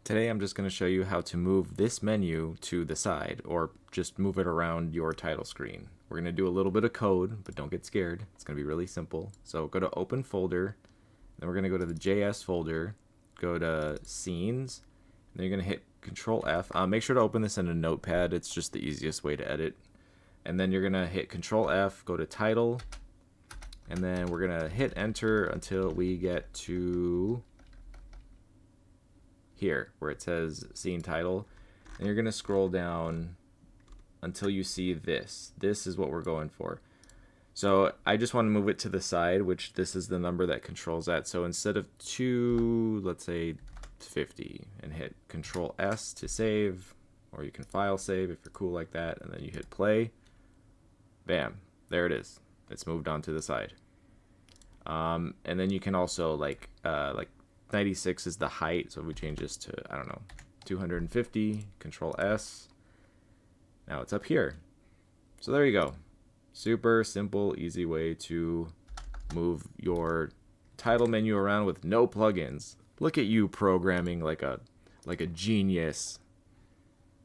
Today I'm just going to show you how to move this menu to the side, or just move it around your title screen. We're going to do a little bit of code, but don't get scared. It's going to be really simple. So go to Open Folder, then we're going to go to the JS folder, go to Scenes, and then you're going to hit Control F. Make sure to open this in a notepad. It's just the easiest way to edit. And then you're going to hit Control F, go to Title, and then we're going to hit Enter until we get to here where it says Scene Title, and you're going to scroll down until you see this. This is what we're going for. So I just want to move it to the side, which this is the number that controls that. So instead of 2, let's say 50, and hit Control S to save, or you can file save if you're cool like that, and then you hit play. Bam, there it is. It's moved on to the side. And then you can also like 96 is the height, so if we change this to, I don't know, 250, Control S. Now it's up here. So there you go. Super simple, easy way to move your title menu around with no plugins. Look at you programming like a genius.